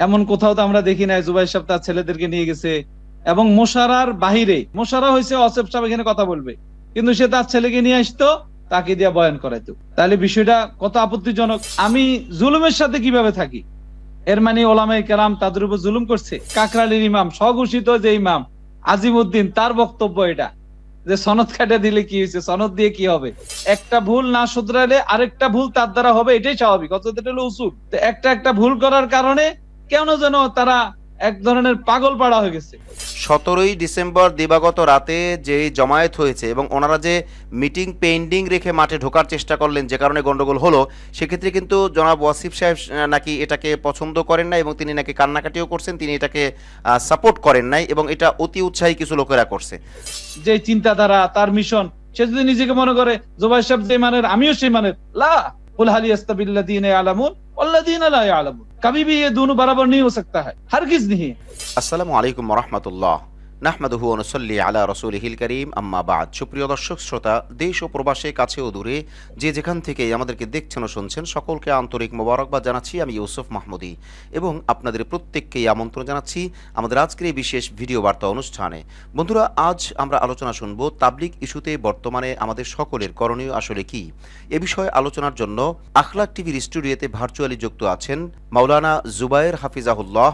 এমন কোথাও তো আমরা দেখি নাই জুবাইর সাহেব তার ছেলেদেরকে নিয়ে গেছে, এবং মোশারার বাহিরে, মোশারা হয়েছে অসেফ সাহেব এখানে কথা বলবে, কিন্তু সে তার ছেলেকে নিয়ে আসতো, তাকে দিয়ে বয়ান করাইতো। তাহলে বিষয়টা কত আপত্তিজনক। আমি জুলুমের সাথে কিভাবে থাকি? এর মানে ওলামায়ে কেরাম তাদের উপর জুলুম করছে? কাকরালির ইমাম, স্বঘোষিত যে ইমাম আজিমউদ্দিন, তার বক্তব্য এটা, যে সনদ কাটে দিলে কি হয়েছে, সনদ দিয়ে কি হবে? একটা ভুল না শুধরালে আরেকটা ভুল তার দ্বারা হবে, এটাই স্বাভাবিক। অথচ এটা হলো উসুল। তো একটা ভুল করার কারণে কেন যেন তারা এক ধরনের পাগল পাড়া হয়ে গেছে। 17ই ডিসেম্বর দিবাগত রাতে যে জমায়েত হয়েছে এবং ওনারা যে মিটিং পেন্ডিং রেখে মাঠে ঢোকার চেষ্টা করলেন, যে কারণে গন্ডগোল হলো, সেক্ষেত্রে কিন্তু জনাব ওয়াসিফ সাহেব নাকি এটাকে পছন্দ করেন নাই এবং তিনি নাকি কান্নাকাটিও করছেন, তিনি এটাকে সাপোর্ট করেন নাই এবং এটা অতি উৎসাহী কিছু লোকেরা করছে। যে চিন্তাধারা, তার মিশন, সে যদি নিজেকে মনে করে জুবাইর সাহেব যে মানের আমিও সেই মানের, লা কুল হাল ইয়াস্তাবিল্লাযীনা ইয়ালামুন ওয়াল্লাযীনা লা ইয়ালামুন, কবি ভি ये दोनों बराबर नहीं हो सकता है, हरगिज नहीं। আসসালামু আলাইকুম ওয়া রাহমাতুল্লাহ, নাহমাদুহু ওয়া নুসাল্লি আলা রাসূলিহিল কারীম, আম্মা বাদ। সুপ্রিয় দর্শক শ্রোতা, দেশ ও প্রবাসে, কাছে ও দূরে, যে যেখান থেকে আমাদেরকে দেখছেন ও শুনছেন, সকলকে আন্তরিক মোবারকবাদ জানাচ্ছি আমি ইউসুফ মাহমুদি, এবং আপনাদের প্রত্যেককেই আমন্ত্রণ জানাচ্ছি আমাদের আজকের এই বিশেষ ভিডিও বার্তা অনুষ্ঠানে। বন্ধুরা, আজ আমরা আলোচনা শুনব তাবলিগ ইস্যুতে বর্তমানে আমাদের সকলের করণীয় আসলে কি। এ বিষয়ে আলোচনার জন্য আখলাক টিভির স্টুডিওতে ভার্চুয়ালি যুক্ত আছেন মাওলানা জুবায়ের হাফিজাহুল্লাহ,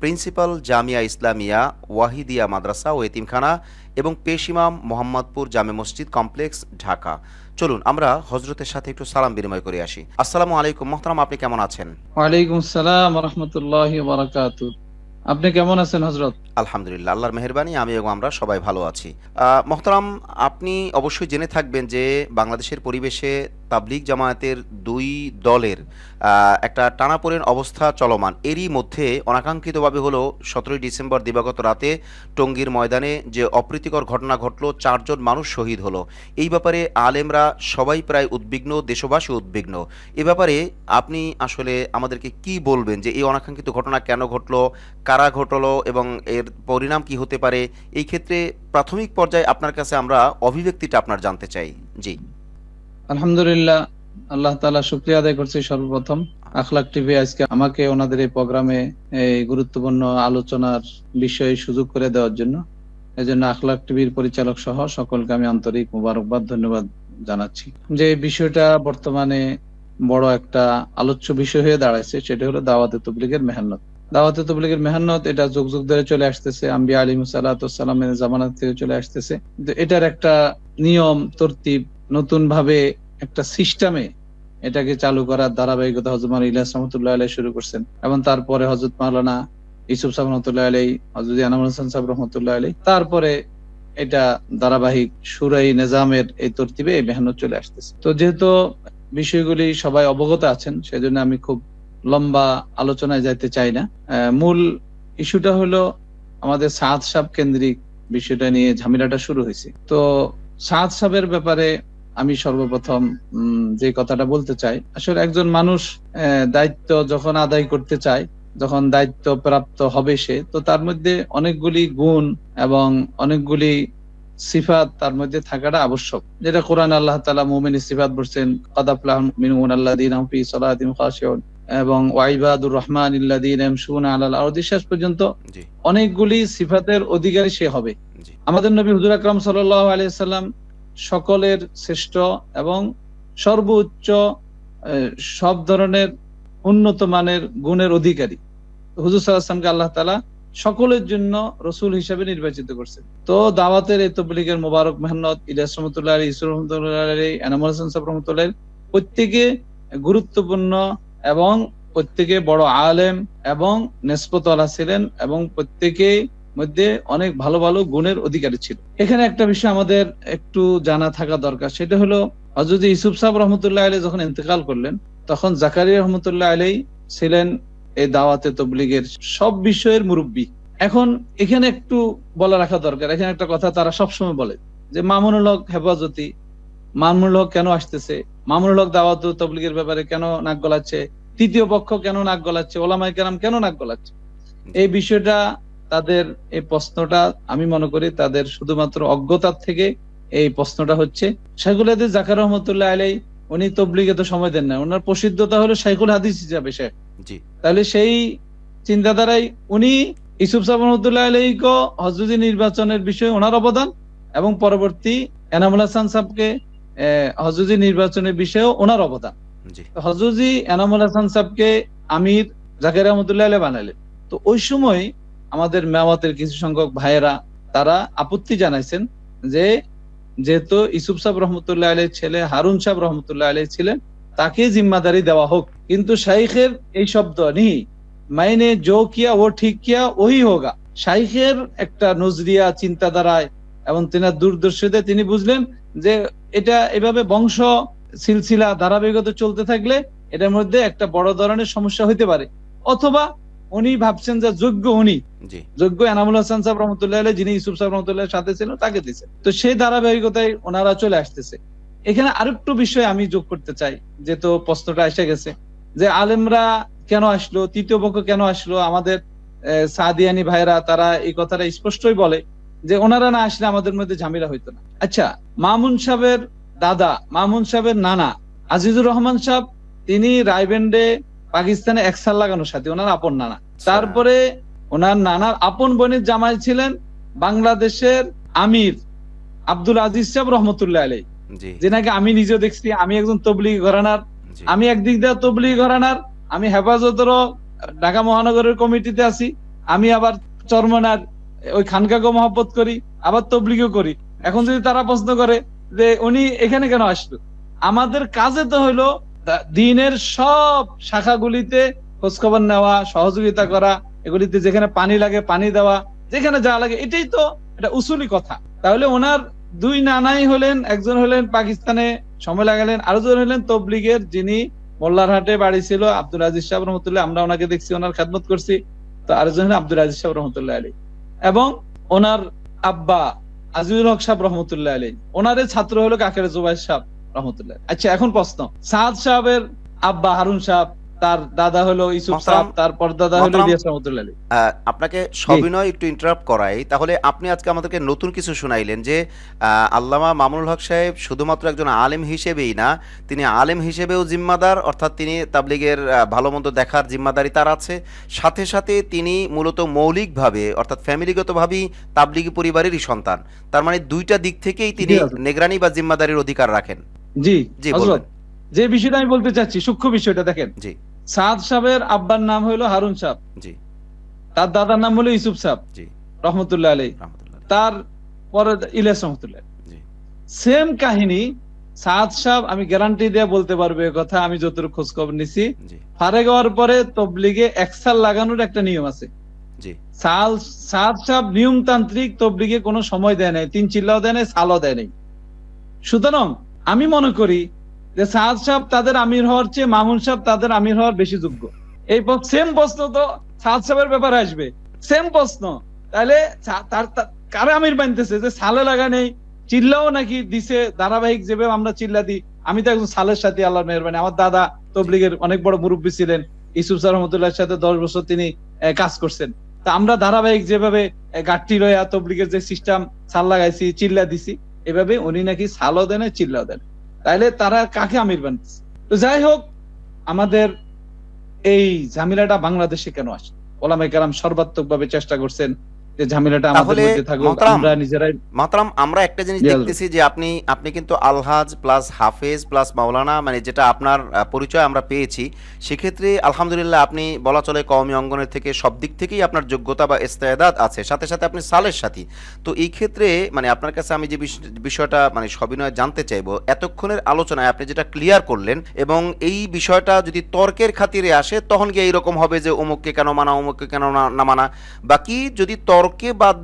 প্রিন্সিপাল জামিয়া ইসলামিয়া ওয়াহিদিয়া মাদ্রাসা ও এতিমখানা এবং পেশ ইমাম মোহাম্মদপুর জামে মসজিদ কমপ্লেক্স, ঢাকা। চলুন আমরা হজরতের সাথে একটু সালাম বিনিময় করে আসি। আসসালামু আলাইকুম মোহতারাম, আপনি কেমন আছেন? ওয়ালাইকুম আসসালাম ওয়া রাহমাতুল্লাহি ওয়া বারাকাতুহু। আপনি কেমন আছেন হযরত? আলহামদুলিল্লাহ, আল্লাহর মেহেরবানি আমি এবং আমরা সবাই ভালো আছি। মোহতারাম, আপনি অবশ্যই জেনে থাকবেন যে বাংলাদেশের পরিবেশে তাবলিগ জামায়াতের দুই দলের একটা টানাপোড়েন অবস্থা চলমান। এরই মধ্যে অনাকাঙ্ক্ষিতভাবে হলো 17ই ডিসেম্বর দিবাগত রাতে টঙ্গীর ময়দানে যে অপ্রীতিকর ঘটনা ঘটলো, 4 জন মানুষ শহীদ হলো। এই ব্যাপারে আলেমরা সবাই প্রায় উদ্বিগ্ন, দেশবাসী উদ্বিগ্ন। এ ব্যাপারে আপনি আসলে আমাদেরকে কি বলবেন যে এই অনাকাঙ্ক্ষিত ঘটনা কেন ঘটলো, কারা ঘটলো এবং এর পরিণাম কি হতে পারে? এই ক্ষেত্রে প্রাথমিক পর্যায়ে আপনার কাছে আমরা অভিব্যক্তিটা আপনার জানতে চাই। জি। আলহামদুলিল্লাহ, আল্লাহ তাআলা শুকরিয়া আদায় করছি সর্বপ্রথম আখলাক টিভি আজকে আমাকে ওনাদের এই প্রোগ্রামে এই গুরুত্বপূর্ণ আলোচনার বিষয়ে সুযোগ করে দেওয়ার জন্য। এজন্য আখলাক টিভির পরিচালক সহ সকলকে আমি আন্তরিক মোবারকবাদ, ধন্যবাদ জানাচ্ছি। যে বিষয়টা বর্তমানে বড় একটা আলোচ্য বিষয় হয়ে দাঁড়াইছে, সেটা হলো দাওয়াতে তাবলীগের মেহনত। দাওয়াতে তাবলীগের মেহনত এটা যুগ যুগ ধরে চলে আসতেছে, আম্বিয়া আলাইহিস সালাতু ওয়াস সালামের জামানা থেকে চলে আসতেছে। কিন্তু এটার একটা নিয়ম তরতিব, নতুন ভাবে একটা সিস্টেমে এটাকে চালু করার ধারাবাহিকতা হযরত মাওলানা ইলিয়াস রাহমাতুল্লাহ আলাইহি শুরু করছেন, এবং তারপরে হযরত মাওলানা ইউসুফ সাহেব রাহমাতুল্লাহ আলাইহি, হযরত আনামুল হাসান সাহেব রাহমাতুল্লাহ আলাইহি, তারপরে এটা ধারাবাহিক শুরাই নিজামের এই তরতিবে এই মেহনত চলে আসতেছে। তো যেহেতু বিষয়গুলি সবাই অবগত আছেন, সেজন্য আমি খুব লম্বা আলোচনায় যাইতে চাই না। মূল ইস্যুটা হলো আমাদের সাদ সাহেব কেন্দ্রিক বিষয়টা নিয়ে ঝামেলাটা শুরু হয়েছে। তো সাদ সাহেবের ব্যাপারে আমি সর্বপ্রথম যে কথাটা বলতে চাই, আসলে একজন মানুষ দায়িত্ব যখন আদায় করতে চায়, যখন দায়িত্ব প্রাপ্ত হবে সে, তো তার মধ্যে অনেকগুলি গুণ এবং অনেকগুলি সিফাত তার মধ্যে থাকাটা আবশ্যক, যেটা কোরআন আল্লাহ তাআলা মুমিনের সিফাত বলছেন, ক্বাদ আফলাহাল মুমিনুন আল্লাযীনা হুম ফী সালাতিহিম খাশিউন, এবং ওয়াইবাদুর রহমানিল্লাযীনা ইয়ামশুনা আলাল আরদি, শেষ পর্যন্ত অনেকগুলি সিফাতের অধিকারী সে হবে। আমাদের নবী হুজুর আকরাম সাল্লাল্লাহু আলাইহি সাল্লাম সকলের শ্রেষ্ঠ এবং সর্বোচ্চ সব ধরনের উন্নত মানের গুণের অধিকারী। হুজুর সাল্লাল্লাহু আলাইহি ওয়াসাল্লামকে আল্লাহ তাআলা সকলের জন্য রাসূল হিসেবে নির্বাচিত করছেন। তো দাওয়াতের এই তাবলীগের মোবারক মেহনত ইলিয়াস রাহমাতুল্লাহ আলাইহি, ইউসুফ রাহমাতুল্লাহ আলাইহি, আনামুল হাসান সাহেব রাহমাতুল্লাহ আলাইহি প্রত্যেকে গুরুত্বপূর্ণ এবং প্রত্যেকে বড় আলেম এবং নেসবতওয়ালা ছিলেন, এবং প্রত্যেকের মধ্যে অনেক ভালো ভালো গুণের অধিকারী ছিল। এখানে একটা বিষয় আমাদের একটু জানা থাকা দরকার, সেটা হলো হযরত ইউসুফ সাহেব রাহমাতুল্লাহ আলাইহি যখন ইন্তেকাল করলেন, তখন জাকারিয়া রাহমাতুল্লাহ আলাইহি ছিলেন এই দাওয়াতে তাবলীগের সব বিষয়ের মুরব্বী। এখন এখানে একটু বলা রাখা দরকার, এখানে একটা কথা তারা সবসময় বলে যে মামুনুল হক হেফাজতি, মামুনুল হক কেন আসতেছে, মামুনুল হক দাওয়াত তাবলীগের ব্যাপারে কেন নাক গলাচ্ছে, তৃতীয় পক্ষ কেন নাক গলাচ্ছে, ওলামায়ে কেরাম কেন নাক গলাচ্ছে। এই বিষয়টা তাদের এই প্রশ্নটা আমি মনে করি তাদের শুধুমাত্র অজ্ঞতার থেকে এই প্রশ্নটা হচ্ছে। শাইখুল হাদিস জাকারিয়া রহমাতুল্লাহ আলাইহি উনি তাবলীগে তো সময় দেন না, ওনার প্রসিদ্ধতা হলো শাইখুল হাদিস হিসাবে শেখ। তাহলে সেই চিন্তাধারায় উনি ইউসুফ সাহেব রহমতুল্লাহ আলাইহিকে হজরুজি নির্বাচনের বিষয়ে ওনার অবদান এবং পরবর্তী এনামুল হাসান সাহেবকে হজরুজি নির্বাচনের বিষয়েও ওনার অবদান। জি হজরুজি এনামুল হাসান সাহেবকে আমির জাকির রহমতুল্লাহ আলাইহি বানালেন। তো ওই সময় আমাদের মেওয়াতের কিছু সংখ্যক ভাইয়েরা তারা আপত্তি জানাইছেন যে যেহেতু ইউসুফ সাহেব রহমতুল্লাহ আলাইহির ছেলে হারুন সাহেব রহমতুল্লাহ আলাইহি ছিলেন, তাকে জিম্মাদারি দেওয়া হোক। কিন্তু শাইখের এই শব্দ নেই, মাইনে জো কিয়া ও ঠিক কিয়া ওই হোগা। শাইখের একটা নজরিয়া চিন্তাধারায় এবং তিনার দূরদর্শিতায় তিনি বুঝলেন যে এটা এভাবে বংশ সিলসিলা ধারাবাহিকতা চলতে থাকলে এটার মধ্যে একটা বড় ধরনের সমস্যা হইতে পারে, অথবা উনি ভাবছেন যে যোগ্য উনি জি যোগ্য এনামুল হাসান সাহেব রহমতুল্লাহ আলাইহি যিনি ইউসুফ সাহেব রহমতুল্লাহ সাথে ছিলেন তাকে দিয়েছেন। তো সেই ধারাবাহিকতায় ওনারা চলে আসতেছে। এখানে আরেকটু বিষয় আমি যোগ করতে চাই, যেহেতু প্রশ্নটা এসে গেছে যে আলেমরা কেন আসলো, তৃতীয় পক্ষ কেন আসলো। আমাদের সাদিয়ানি ভাইরা তারা এই কথাটা স্পষ্টই বলে যে ওনারা না আসলে আমাদের মধ্যে ঝামেলা হইতো না। আচ্ছা, মামুন সাহেবের দাদা, মামুন সাহেবের নানা আজিজুর রহমান সাহেব, তিনি রায়বেন্ডে পাকিস্তানে একসাল লাগানোর সাথে ওনার আপন নানা। তারপরে ওনার নানার আপন বোনের জামাই ছিলেন বাংলাদেশের আমির আব্দুল আজিজ সাহেব রহমতুল্লাহ আলাইহি, জি যেনাকে আমি নিজেও দেখছি। আমি একজন তবলিগি ঘরানার, জি আমি একদিক দিয়ে তবলিগি ঘরানার, আমি হেফাজতেরও ঢাকা মহানগরের কমিটিতে আছি, আমি আবার চরমনার ওই খানকাকে মহব্বত করি, আবার তবলিগও করি। এখন যদি তারা প্রশ্ন করে যে উনি এখানে কেন আসলো, আমাদের কাজে তো হলো দ্বীনের সব শাখাগুলিতে খোঁজখবর নেওয়া, সহযোগিতা করা, এগুলিতে যেখানে পানি লাগে পানি দেওয়া, যেখানে যা লাগে, এটাই তো এটা উসুলি কথা। তাহলে ওনার দুই নানাই হলেন, একজন হলেন পাকিস্তানে সময় লাগালেন, আরেকজন হলেন তবলিগের যিনি মোল্লারহাটে বাড়ি ছিল আব্দুল আজিজ সাহেব রহমতুল্লাহ, আমরা ওনাকে দেখছি, ওনার খেদমত করছি। তো আরেকজন হলেন আব্দুল আজিজ সাহেব রহমতুল্লাহ আলাইহি, এবং ওনার আব্বা আজিজুল হক সাহেব রহমতুল্লাহ আলাইহি, ওনার ছাত্র হলো কাকের জুবাইর সাহেব রহমতুল্লাহ। আচ্ছা, এখন প্রশ্ন, সাদ সাহেবের আব্বা হারুন সাহেব, তার দাদা হলো ইউসুফ সাহেব, তার পরদাদা হলো ইলিয়াস রহমতুল্লাহ আলাইহি। আপনাকে সবিনয় একটু ইন্টারাপ্ট করাই। তাহলে আপনি আজকে আমাদেরকে নতুন কিছু শুনাইলেন যে আল্লামা মামুনুল হক সাহেব শুধুমাত্র একজন আলেম হিসেবেই না, তিনি আলেম হিসেবেও জিম্মাদার, অর্থাৎ তিনি তাবলিগের ভালো মন্দ দেখার জিম্মাদারি তার আছে। সাথে সাথে তিনি মূলত মৌলিকভাবে অর্থাৎ ফ্যামিলিগতভাবেই তাবলিগি পরিবারেরই সন্তান। তার মানে দুইটা দিক থেকেই তিনি নেগরানি বা জিম্মাদারির অধিকার রাখেন। জি জি হযরত, যে বিষয়টা আমি বলতে চাচ্ছি সূক্ষ্ম বিষয়টা দেখেন। জি সাদ সাহেবের আব্বার নাম হলো হারুন সাহেব, জি তার দাদার নাম হলো ইউসুফ সাহেব জি রহমতুল্লাহ আলাইহি, রহমতুল্লাহ তার পরে ইলিয়াস রহমতুল্লাহ। জি সেম কাহিনী সাদ সাহেব, আমি গ্যারান্টি দিয়ে বলতে পারবো এই কথা, আমি যতটুকু খোঁজ খবর নিছি, জি ফারেক হওয়ার পরে তবলিগে একসাল লাগানোর একটা নিয়ম আছে। জি সাদ সাহেব নিয়মতান্ত্রিক, তবলিগে কোনো সময় দেয় নাই, 3 চিল্লাও দেয় নাই, সালও দেয় নাই। সুতরাং আমি মনে করি যে সাদ সাহেব তাদের আমির হওয়ার চেয়ে মামুন সাহেব তাদের আমির হওয়ার বেশি যোগ্য। এই সেম প্রশ্ন তো সাদ সাহেবের ব্যাপারে আসবে, সেম প্রশ্ন। তাহলে কারে আমির বানতেছে যে সালে লাগা নেই, চিল্লাও নাকি দিছে ধারাবাহিক, যেভাবে আমরা চিল্লা দিই। আমি তো একজন সালের সাথে, আল্লাহর মেহেরবানি, আমার দাদা তবলিগের অনেক বড় মুরব্বী ছিলেন, ইউসুফ সাহেব রহমতুল্লাহর সাথে 10 বছর তিনি কাজ করছেন। তা আমরা ধারাবাহিক যেভাবে গাট্টি রয়া তবলিগের যে সিস্টেম, সাল লাগাইছি, চিল্লা দিছি, এভাবে উনি নাকি সালও দেন চিল্লাও দেন। তাইলে তারা কাকে আমির বানতেছে? তো যাই হোক, আমাদের এই ঝামেলাটা বাংলাদেশে কেন আসে? ওলামায়ে কেরাম সর্বাত্মক ভাবে চেষ্টা করছেন যে ঝামেলাটা আমাদের মধ্যে থাকুক, আমরা নিজেরাই। মাতরাম, আমরা একটা জিনিস দেখতেছি যে আপনি কিন্তু আলহাজ প্লাস হাফেজ প্লাস মাওলানা, মানে যেটা আপনার পরিচয় আমরা পেয়েছি, সেক্ষেত্রে আলহামদুলিল্লাহ আপনি বলা চলে কওমি অঙ্গনের থেকে সব দিক থেকেই আপনার যোগ্যতা বা ইস্তেদাদ আছে, সাথে সাথে আপনি সালের সাথী। তো এই ক্ষেত্রে মানে আপনার কাছে আমি যে বিষয়টা মানে সবিনয় জানতে চাইবো, এতক্ষণের আলোচনায় আপনি যেটা ক্লিয়ার করলেন, এবং এই বিষয়টা যদি তর্কের খাতিরে আসে তখন গিয়ে এইরকম হবে যে অমুককে কেন মানা, অমুককে কেন না মানা। বাকি যদি তর্ক বাদ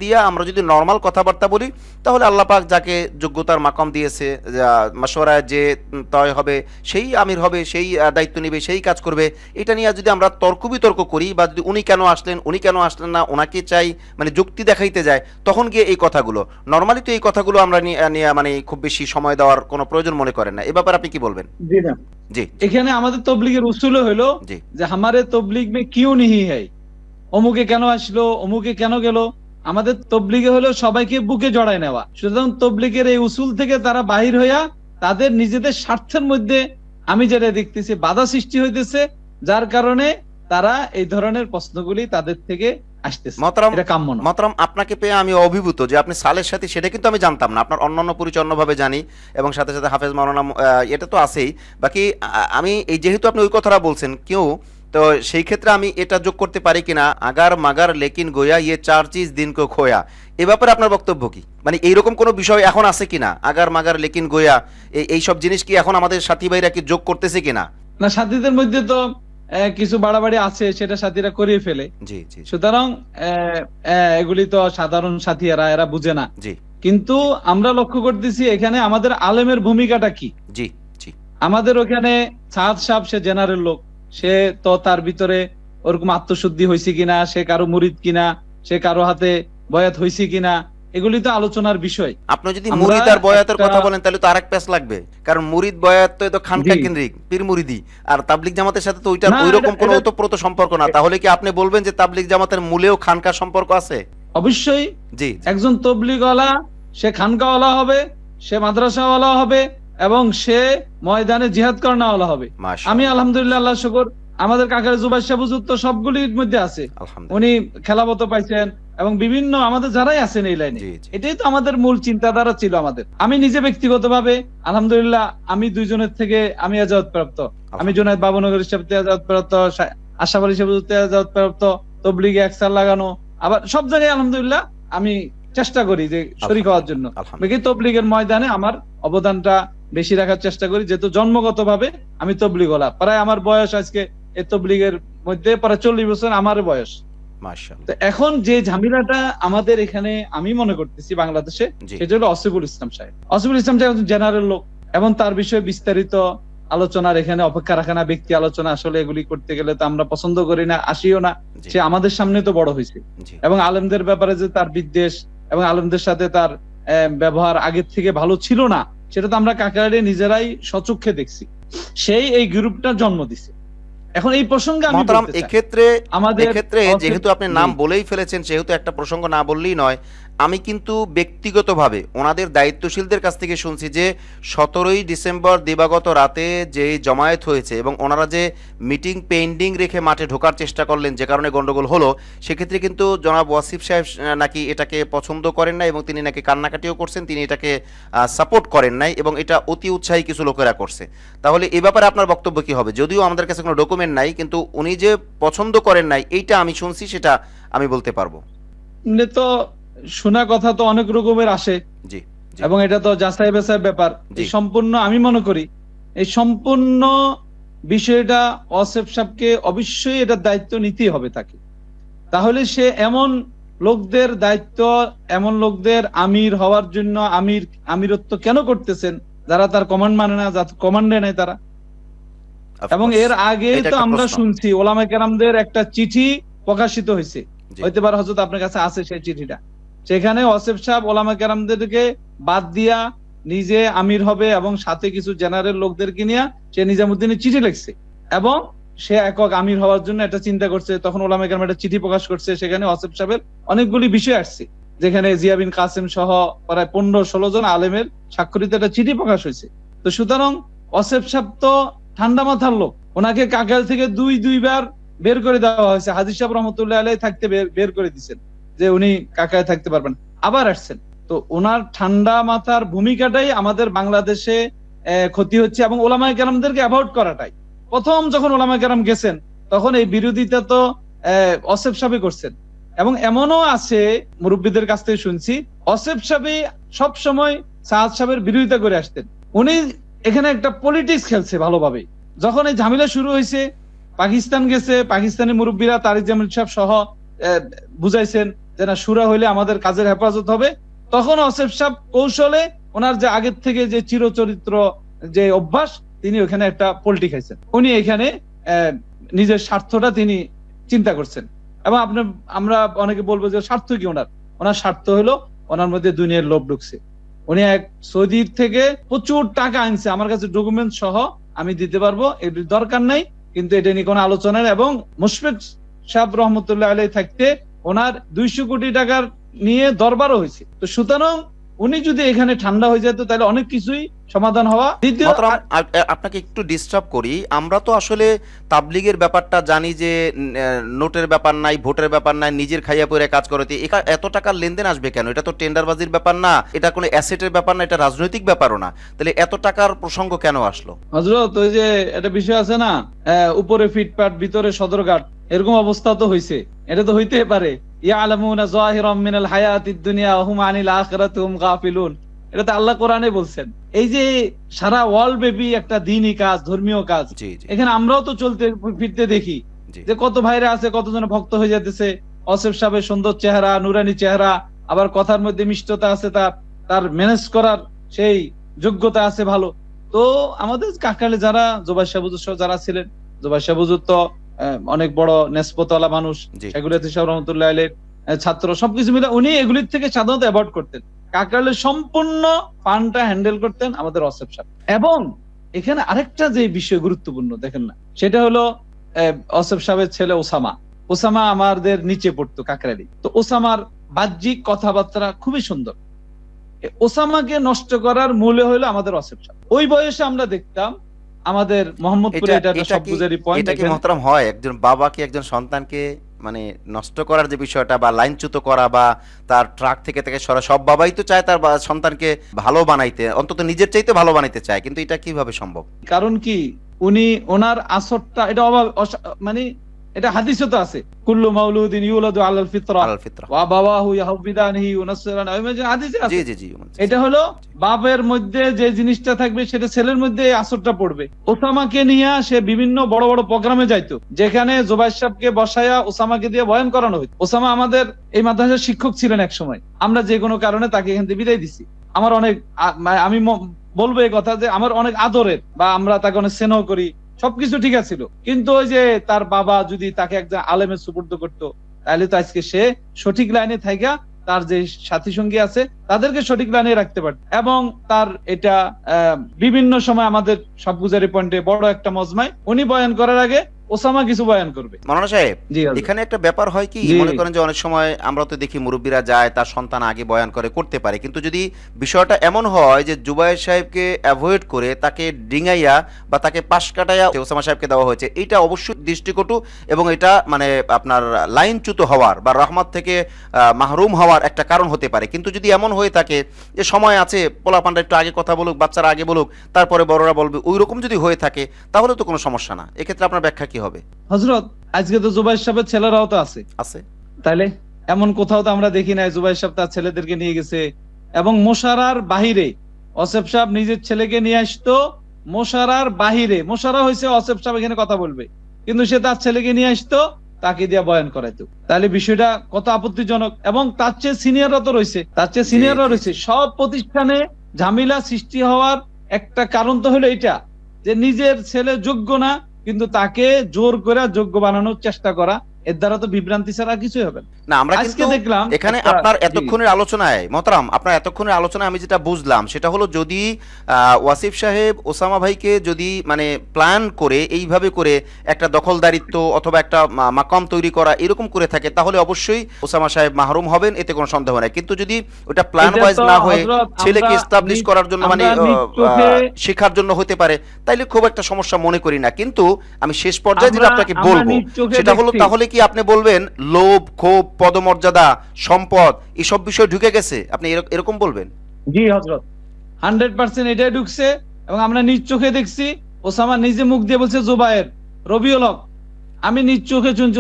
দিয়া আমরা যদি নর্মাল কথাবার্তা বলি, তাহলে আল্লাহ পাক যাকে যোগ্যতার মাকাম দিয়েছে, মাশওয়ারায় যে তয় হবে সেই আমির হবে, সেই দায়িত্ব নেবে, সেই কাজ করবে। এটা নিয়ে যদি আমরা তর্ক বিতর্ক করি, বা যদি উনি কেন আসলেন না, ওনাকে চাই মানে যুক্তি দেখাইতে যায়, তখন গিয়ে এই কথাগুলো নর্মালি তো এই কথাগুলো আমরা নিয়ে মানে খুব বেশি সময় দেওয়ার কোনো প্রয়োজন মনে করেন না। এ ব্যাপারে আপনি কি বলবেন? জি না, জি, এখানে আমাদের তবলিগের উসুল হলো যে হামারে তবলিগ মে কিউ নিহি হ্যায়, অমুকে কেন আসলো, অমুকে কেন গেল। আমাদের তবলিগে হলো সবাইকে বুকে জড়ায় নেওয়া। সুতরাং তবলিগের এই উসুল থেকে তারা বাহির হইয়া তাদের নিজেদের স্বার্থের মধ্যে আমি যেটা দেখতেছি বাধা সৃষ্টি হইতেছে, যার কারণে তারা এই ধরনের প্রশ্নগুলি তাদের থেকে আসতেছে, মহতারাম এটা কাম্য না। মহতারাম, আপনাকে পেয়ে আমি অভিভূত যে আপনি সালের সাথে, সেটা কিন্তু আমি জানতাম না। আপনার অন্যান্য পরিচয় অন্যভাবে জানি, এবং সাথে সাথে হাফেজ মাওলানা এটা তো আছেই। বাকি আমি এই যেহেতু আপনি ওই কথাটা বলছেন কেউ, তো সেই ক্ষেত্রে আমি এটা যোগ করতে পারি কিনা, আগার মাগার লেকিন গোয়া ইয়ে 4 চিজ দিন কো খোয়া, এ ব্যাপারে আপনার বক্তব্য কি? মানে এইরকম কোনো বিষয় এখন আছে কিনা, আগার মাগার লেকিন গোয়া, এই সব জিনিস কি এখন আমাদের সাথী ভাইরা কি যোগ করতেছে কিনা? না, সাথীদের মধ্যে তো কিছু বাড়াবাড়ি আছে, সেটা সাথীরা করিয়ে ফেলে। জি জি সুতরাং এগুলি তো সাধারণ সাথী, এরা বুঝে না। জি কিন্তু আমরা লক্ষ্য করতেছি এখানে আমাদের আলেমের ভূমিকাটা কি। জি জি আমাদের ওখানে সাদ সাহেব, সে জেনারেল লোক, সে তো তার ভিতরে ওরকম আত্মশুদ্ধি হয়েছে কিনা, সে কারো মুরিদ কিনা, সে কারো হাতে বয়াত হয়েছে কিনা, এগুলি তো আলোচনার বিষয়। আপনি যদি মুরিদ আর বয়াতের কথা বলেন তাহলে তো আরেক প্যাচ লাগবে, কারণ মুরিদ বয়াত তো এটা খানকা কেন্দ্রিক, পীর মুরিদি। আর তাবলিগ জামাতের সাথে তো ওইটার ওইরকম কোনো ওতপ্রোত সম্পর্ক না। তাহলে কি আপনি বলবেন যে তাবলিগ জামাতের মূলেও খানকা সম্পর্ক আছে? অবশ্যই। জি একজন তবলিগওয়ালা সে খানকাওয়ালা হবে, সে মাদ্রাসাওয়ালা হবে, এবং সে ময়দানে জিহাদ করানোওয়ালা হবে। আমি আলহামদুলিল্লাহ, আল্লাহ শুকর, আমাদের কাকার জুবাইর সাহেব হুজুর তো সবগুলির মধ্যে আছে। উনি খেলাফত পাইছেন, এবং বিভিন্ন আমাদের যারাই আছেন এই লাইনে, এটাই তো আমাদের মূল চিন্তাধারা ছিল আমাদের। আমি নিজে ব্যক্তিগতভাবে আলহামদুলিল্লাহ, আমি দুইজনের থেকে আমি এজাজত প্রাপ্ত। আমি জুনায়েদ বাবুনগর সাহেব এজাজত প্রাপ্ত, আশরাফ আলী সাহেব এজাজত প্রাপ্ত, তবলিগে একসার লাগানো, আবার সব জায়গায় আলহামদুলিল্লাহ আমি চেষ্টা করি যে শরীক হওয়ার জন্য। তবলিগের ময়দানে আমার অবদানটা বেশি রাখার চেষ্টা করি, যেহেতু জন্মগতভাবে আমি তবলিগ হলাম। প্রায় আমার বয়স আজকে এই তবলিগের মধ্যে প্রায় 40 বছর আমার বয়স। তো এখন যে ঝামেলাটা আমাদের এখানে আমি মনে করতেছি বাংলাদেশে, সেটা হলো আসিফুল ইসলাম সাহেব। আসিফুল ইসলাম সাহেব জেনারেল লোক, এবং তার বিষয়ে বিস্তারিত আলোচনার এখানে অপেক্ষা রাখে না। ব্যক্তি আলোচনা আসলে এগুলি করতে গেলে তো আমরা পছন্দ করি না, আসিও না। সে আমাদের সামনে তো বড় হয়েছে, এবং আলেমদের ব্যাপারে যে তার বিদ্বেষ এবং আলেমদের সাথে তার ব্যবহার আগের থেকে ভালো ছিল না, সেটা তো আমরা কাকারে নিজেরাই সচক্ষে দেখছি। সেই এই গ্রুপটা জন্ম দিছে। এখন এই প্রসঙ্গে আমি এক্ষেত্রে যেহেতু আপনি নাম বলেই ফেলেছেন, সেহেতু একটা প্রসঙ্গ না বললেই নয়। আমি কিন্তু ব্যক্তিগতভাবে ওনাদের দায়িত্বশীলদের কাছ থেকে শুনছি যে 17ই ডিসেম্বর দিবাগত রাতে যে জমায়েত হয়েছে, এবং ওনারা যে মিটিং পেন্ডিং রেখে মাঠে ঢোকার চেষ্টা করলেন, যে কারণে গন্ডগোল হলো, সেক্ষেত্রে কিন্তু জনাব ওয়াসিফ সাহেব নাকি এটাকে পছন্দ করেন নাই, এবং তিনি নাকি কান্নাকাটিও করছেন, তিনি এটাকে সাপোর্ট করেন নাই, এবং এটা অতি উৎসাহী কিছু লোকেরা করছে। তাহলে এ ব্যাপারে আপনার বক্তব্য কি হবে? যদিও আমাদের কাছে কোনো ডকুমেন্ট নাই, কিন্তু উনি যে পছন্দ করেন নাই এইটা আমি শুনছি, সেটা আমি বলতে পারবো। তো শোনা কথা তো অনেক রকমের আসে, জি, এবং এটা তো যাচাই বাছাই ব্যাপার। সম্পূর্ণ আমি মনে করি এই সম্পূর্ণ বিষয়টা আসিফ সাহেবকে অবশ্যই এটার দায়িত্ব নিতেই হবে তাকে। তাহলে সে এমন লোকদের দায়িত্ব, এমন লোকদের আমির হওয়ার জন্য আমিরত্ব কেন করতেছেন যারা তার কমান্ড মানে না, যারা কমান্ডে নাই তারা। এবং এর আগে তো আমরা শুনছি ওলামায়ে কেরামদের একটা চিঠি প্রকাশিত হয়েছে, হইতে পারে হযরত আপনার কাছে আছে সেই চিঠিটা। সেখানে আসিফ সাহেব ওলামায়ে কেরামদেরকে বাদ দিয়া নিজে আমির হবে, এবং সাথে কিছু জেনারেল লোকদেরকে নিয়ে সে নিজামুদ্দিনের চিঠি লিখছে, এবং সে একক আমির হওয়ার জন্য একটা চিন্তা করছে। তখন ওলামায়ে কেরাম একটা চিঠি প্রকাশ করছে, সেখানে আসিফ সাহেবের অনেকগুলি বিষয় আসছে, যেখানে জিয়া বিন কাসেম সহ প্রায় 15-16 জন আলেমের স্বাক্ষরিত একটা চিঠি প্রকাশ হয়েছে। তো সুতরাং আসিফ সাহেব তো ঠান্ডা মাথার লোক, ওনাকে কাকাল থেকে দুইবার বের করে দেওয়া হয়েছে। হাজী সাহেব রহমতুল্লাহ আলাইহি থাকতে বের করে দিচ্ছেন যে উনি কাকায় থাকতে পারবেন, আবার আসছেন। তো ওনার ঠান্ডা মাথার ভূমিকাটাই আমাদের বাংলাদেশে ক্ষতি হচ্ছে, এবং ওলামায়ে কেরামদেরকে অ্যাভয়েড করাটাই। প্রথম যখন ওলামায়ে কেরাম গেছেন, তখন এই বিরোধিতা তো আসিফ সাহেবই করছেন। এবং এমনও আছে, মুরব্বীদের কাছ থেকে শুনছি, আসিফ সাহেবই সব সময় সাদ সাহেবের বিরোধিতা করে আসতেন। উনি এখানে একটা পলিটিক্স খেলছে ভালোভাবে। যখন এই ঝামেলা শুরু হয়েছে, পাকিস্তান গেছে, পাকিস্তানি মুরব্বীরা তারিক জামিল সাহেব সহ বুঝাইছেন যে না, শুরা হইলে আমাদের কাজের হেফাজত হবে। তখন আসিফ সাহেব কৌশলে ওনার যে আগের থেকে যে চিরচরিত্র যে অভ্যাস, তিনি ওখানে একটা পলিটিক্স খাইছেন। উনি এখানে নিজের স্বার্থটা তিনি চিন্তা করছেন। এবং আমরা অনেকে বলবো যে স্বার্থ কি ওনার স্বার্থ হলো ওনার মধ্যে দুনিয়ার লোভ ঢুকছে। উনি এক সৌদির থেকে প্রচুর টাকা আনছে, আমার কাছে ডকুমেন্ট সহ আমি দিতে পারবো, এটির দরকার নাই, কিন্তু এটা নিয়ে কোনো আলোচনা নেই। এবং মুশফিক সাহেব রহমতুল্লাহ আলাইহি থাকতে ওনার 200 কোটি টাকার নিয়ে দরবারও হয়েছে। তো সুতরাং উনি যদি এখানে ঠান্ডা হয়ে যেত তাহলে অনেক কিছুই সমাধান হওয়া। দ্বিতীয় মোহতারাম, আপনাকে একটু ডিস্টার্ব করি। আমরা তো আসলে তাবলিগের ব্যাপারটা জানি যে নোটের ব্যাপার নাই, ভোটের ব্যাপার নাই, নিজের খাইয়া পরে কাজ করতে এত টাকার লেনদেন আসবে কেন? এটা তো টেন্ডারবাজির ব্যাপার না, এটা কোনো অ্যাসেটের ব্যাপার না, এটা রাজনৈতিক ব্যাপারও না, তাহলে এত টাকার প্রসঙ্গ কেন আসলো? হযরত ওই যে একটা বিষয় আছে না, উপরে ফিটপাট ভিতরে সদরঘাট, এরকম অবস্থা তো হইছে। এটা তো হইতে পারে। ইয়ালামুনা যাহিরাম মিনাল হায়াতিদ দুনিয়া ওয়া হুম আনিল আখিরাতি হুম গাফিলুন, এটা তো আল্লাহ কোরআনে বলছেন। এই যে সারা ওয়ার্ল্ড ব্যাপী একটা দ্বীনি কাজ, ধর্মীয় কাজ, জি জি এখানে আমরাও তো চলতে ফিরতে দেখি জি যে কত ভাইরা আছে, কতজন ভক্ত হয়ে যেতেছে। অসিফ সাহেবের সুন্দর চেহারা, নুরানি চেহারা, আবার কথার মধ্যে মিষ্টতা আছে, তার ম্যানেজ করার সেই যোগ্যতা আছে ভালো। তো আমাদের কাকরাইলে যারা জুবাইর শাহ হুজুর সহ যারা ছিলেন, জুবাইর শাহ হুজুর তো অনেক বড় নেসবতওয়ালা মানুষ, জি সেগুলোতে সব রহমতুল্লাহ আলাইহির ছাত্র, সবকিছু মিলে উনি এগুলির থেকে সাধারণত অ্যাভয়েড করতেন। কাকরাইলের সম্পূর্ণ ফান্ডটা হ্যান্ডেল করতেন আমাদের অসিফ সাহেব। এবং এখানে আরেকটা যে বিষয় গুরুত্বপূর্ণ দেখেন না, সেটা হলো অসিফ সাহেবের ছেলে ওসামা আমাদের নিচে পড়তো কাকরাইলে। তো ওসামার বাহ্যিক কথাবার্তা খুবই সুন্দর। ওসামাকে নষ্ট করার মূলে হলো আমাদের অসিফ সাহেব। ওই বয়সে আমরা দেখতাম আমাদের মোহাম্মদপুরে, এটা একটা সবগুজারি পয়েন্ট। এটা কি মোহতারাম হয় একজন বাবা কি একজন সন্তানকে মানে নষ্ট করার যে বিষয়টা বা লাইনচ্যুত করা বা তার ট্রাক থেকে থেকে সরা, সব বাবাই তো চায় তার সন্তানকে ভালো বানাইতে, অন্তত নিজের চাইতে ভালো বানাইতে চায়, কিন্তু এটা কিভাবে সম্ভব? কারণ কি, উনি ওনার আসরটা এটা মানে এটা হাদিসে তো আছে, কুল্লু মাউলুদিন ইউলাদু আলাল ফিতরা আলাল ফিতরা। ওয়া বাবাহু ইয়াহবিদানিহি ওয়া নাসরানিহি, হাদিসে আছে। জি জি জি এটা হলো বাপের মধ্যে যে জিনিসটা থাকবে সেটা ছেলের মধ্যে এই আসরটা পড়বে। ওসামাকে নিয়ে সে বিভিন্ন বড় বড় প্রোগ্রামে যাইতো, যেখানে জুবাইর সাহেবকে বসায়া ওসামাকে দিয়ে বয়ান করানো হইতো। ওসামা আমাদের এই মাদ্রাসার শিক্ষক ছিলেন এক সময়। আমরা যে কোনো কারণে তাকে এখান থেকে বিদায় দিছি। আমার অনেক আমি বলবো এই কথা যে আমার অনেক আদরের, বা আমরা তাকে অনেক স্নেহ করি, সবকিছু ঠিক আছিল। কিন্তু ওই যে তার বাবা যদি তাকে একজন আলেমের সুপুর্দ করতো, তাহলে তো আজকে সে সঠিক লাইনে থাইকা তার যে সাথী সঙ্গী আছে তাদেরকে সঠিক লাইনে রাখতে পারত। এবং তার এটা বিভিন্ন সময় আমাদের সবগুজারি পয়েন্টে বড় একটা মজমায় উনি বয়ান করার আগে ওসামা কিছু বয়ান করবে। মাওলানা সাহেব, জি এখানে একটা ব্যাপার হয় কি, মনে করেন যে অনেক সময় আমরা তো দেখি মুরব্বীরা যায়, তার সন্তান আগে বয়ান করতে পারে, কিন্তু যদি বিষয়টা এমন হয় যে জুবাইর সাহেবকে অ্যাভয়েড করে তাকে ডিঙাইয়া বা তাকে পাশ কাটাইয়া ওসামা সাহেবকে দেওয়া হয়েছে, এটা অবশ্যই দৃষ্টিকটু এবং এটা মানে আপনার লাইনচ্যুত হওয়ার বা রহমত থেকে মাহরুম হওয়ার একটা কারণ হতে পারে। কিন্তু যদি এমন হয়ে থাকে যে সময় আছে, পোলাপানরা একটু আগে কথা বলুক, বাচ্চারা আগে বলুক, তারপরে বড়রা বলবে, ওই রকম যদি হয়ে থাকে তাহলে তো কোনো সমস্যা না। এক্ষেত্রে আপনার ব্যাখ্যা কি হবে? হযরত, আজকে তো জুবাইর সাহেবের ছেলেরাও তো আছে, তাইলে এমন কোথাও তো আমরা দেখি নাই জুবাইর সাহেব তার ছেলেদেরকে নিয়ে গেছে। এবং মোশারার বাহিরে অসিফ সাহেব নিজের ছেলেকে নিয়ে আসতো, মোশারার বাহিরে। মোশারা হয়েছে অসিফ সাহেব এখানে কথা বলবে, কিন্তু সে তার ছেলেকে নিয়ে আসতো, তাকে দিয়ে বয়ান করাইতো। তাহলে বিষয়টা কত আপত্তিজনক। এবং তার চেয়ে সিনিয়ররা তো রয়েছে, সব প্রতিষ্ঠানে ঝামেলা সৃষ্টি হওয়ার একটা কারণ তো হলো এটা, যে নিজের ছেলে যোগ্য না, কিন্তু তাকে জোর করে যোগ্য বানানোর চেষ্টা করা। এর দ্বারা তো বিভ্রান্তি ছাড়া কিছুই হবে না। আমরা কিন্তু দেখলাম এখানে আপনার এতক্ষণের আলোচনায় মোহতারাম, আপনার এতক্ষণের আলোচনায় আমি যেটা বুঝলাম সেটা হলো, যদি ওয়াসিফ সাহেব ওসামা ভাইকে যদি মানে প্ল্যান করে এইভাবে করে একটা দখলদারিত্ব অথবা একটা মাকাম তৈরি করা এরকম করে থাকে, তাহলে অবশ্যই ওসামা সাহেব মাহরুম হবেন, এতে কোনো সন্দেহ নাই। কিন্তু যদি ওটা প্ল্যান ওয়াইজ না হয়ে ছেলেকে এস্টাবলিশ করার জন্য মানে শেখার জন্য হতে পারে, তাইলে খুব একটা সমস্যা মনে করি না। কিন্তু আমি শেষ পর্যায়ে যেটা আপনাকে বলবো সেটা হলো, তাহলে কি আপনি বলবেন লোভ, ক্ষোভ, পদমর্যাদা, সম্পদ এসব বিষয় ঢুকে গেছে, আপনি এরকম বলবেন? জি হযরত, 100% এটাই ঢুকছে। এবং আমরা নিজ চোখে দেখছি, ওসামা নিজে মুখ দিয়ে বলছে জুবায়ের, রবিউল হক, আমি নিজ চোখে শুনছি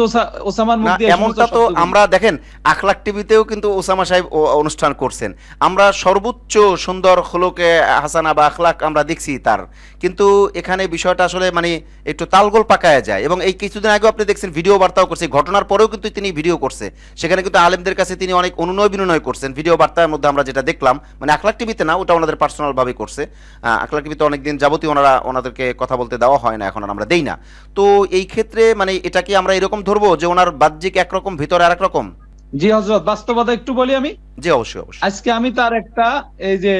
ওসামার মুখ দিয়ে। এমনটা তো আমরা দেখেন আখলাক টিভিতেও কিন্তু ওসামা সাহেব অনুষ্ঠান করছেন, আমরা সর্বোচ্চ সুন্দর খোলকে হাসানা বা আখলাক আমরা দেখছি তার, কিন্তু এখানে বিষয়টা আসলে মানে একটু তালগোল পাকায়া যায়। এবং এই কিছুদিন আগেও আপনি দেখছেন ভিডিও বার্তাও করছে, ঘটনার পরেও কিন্তু তিনি ভিডিও করছে, সেখানে কিন্তু আলেমদের কাছে তিনি অনেক অনুনয় বিনয় করছেন ভিডিও বার্তার মধ্যে। আমরা যেটা দেখলাম, মানে আখলাক টিভিতে না, ওটা ওনাদের পার্সোনাল ভাবে করছে। আখলাক টিভিতে অনেকদিন যাবতীয় ওনাদেরকে কথা বলতে দেওয়া হয় না, এখন আর আমরা দেই না। তো এই ক্ষেত্রে মানে এটা কি আমরা এরকম ধরবো যে ওনার বাহ্যিক একরকম ভিতরে আরেক রকম? জি হযরত, বাস্তবতা একটু বলি আমি। জি অবশ্যই অবশ্যই। আজকে আমি তার একটা এই যে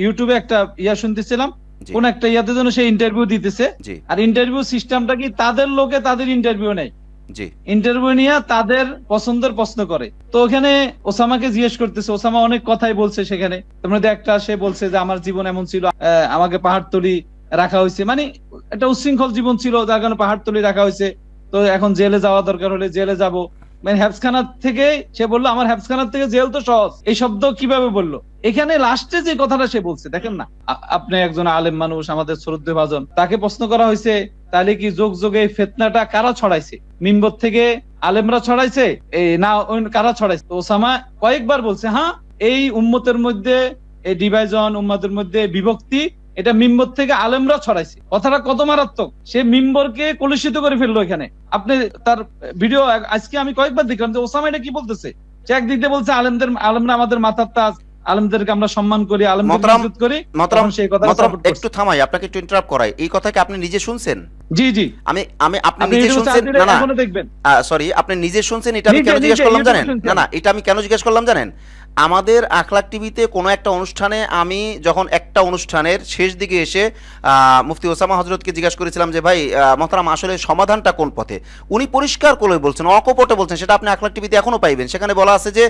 ইউটিউবে একটা শুনতেছিলাম, কোন একটা ইয়াতে জন্য সে ইন্টারভিউ দিতেছে, আর ইন্টারভিউ সিস্টেমটা কি, তাদের লোকে তাদের ইন্টারভিউ নেই, জি ইন্টারভিউ নিয়ে তাদের পছন্দের প্রশ্ন করে। তো ওখানে ওসামাকে জিজ্ঞেস করতেছে, ওসামা অনেক কথাই বলছে সেখানে। তার মধ্যে একটা সে বলছে যে আমার জীবন এমন ছিল, আমাকে পাহাড়তলি রাখা হয়েছে, মানে একটা উচ্ছৃঙ্খল জীবন ছিল যার কারণে পাহাড়তলি রাখা হয়েছে। তো এখন জেলে যাওয়া দরকার হলে জেলে যাব, মানে হ্যাবসখানা থেকে সে বললো আমার হ্যাবসখানার থেকে জেল তো সহজ। এই শব্দ কিভাবে বললো? এখানে লাস্টে যে কথাটা সে বলছে দেখেন না, আপনি একজন আলেম মানুষ, আমাদের শ্রদ্ধেয় ভাজন, তাকে প্রশ্ন করা হয়েছে তাহলে কি যোগ যোগে এই ফিতনাটা কারা ছড়াইছে? মিম্বর থেকে আলেমরা ছড়াইছে না কারা ছড়াইছে? তো ওসামা কয়েকবার বলছে হ্যাঁ, এই উম্মতের মধ্যে এই ডিভাইজন, উম্মতের মধ্যে বিভক্তি, এটা মিম্বর থেকে আলেমরা ছড়াইছে। কথাটা কত মারাত্মক! সে মিম্বরকে কলুষিত করে ফেললো এখানে। আপনি তার ভিডিও আজকে আমি কয়েকবার দেখলাম যে ওসামা এটা কি বলতেছে। সে একদিক দিয়ে বলছে আলেমরা আমাদের মাথার তাজ, আলেমদেরকে আমরা সম্মান করি, আলেমদেরকে ইজ্জত করি। সেই কথা একটু থামাই, আপনাকে একটু ইন্টারাপ্ট করাই। এই কথা কি আপনি নিজে শুনছেন? জি জি, আপনি নিজে শুনছেন? না না, সরি, আপনি নিজে শুনছেন? এটা আমি কেন জিজ্ঞেস করলাম জানেন? না, এটা আমি কেন জিজ্ঞেস করলাম জানেন? আমাদের আখলাক টিভিতে কোনো একটা অনুষ্ঠানে আমি যখন একটা অনুষ্ঠানের শেষ দিকে এসে মুফতি ওসামা হযরতকে জিজ্ঞাসা করেছিলাম যে ভাই মোহতারাম আসলে সমাধানটা কোন পথে, উনি পরিষ্কার করে বলছেন, অকপটে বলছেন, সেটা আপনি আখলাক টিভিতে এখনো পাইবেন। সেখানে বলা আছে যে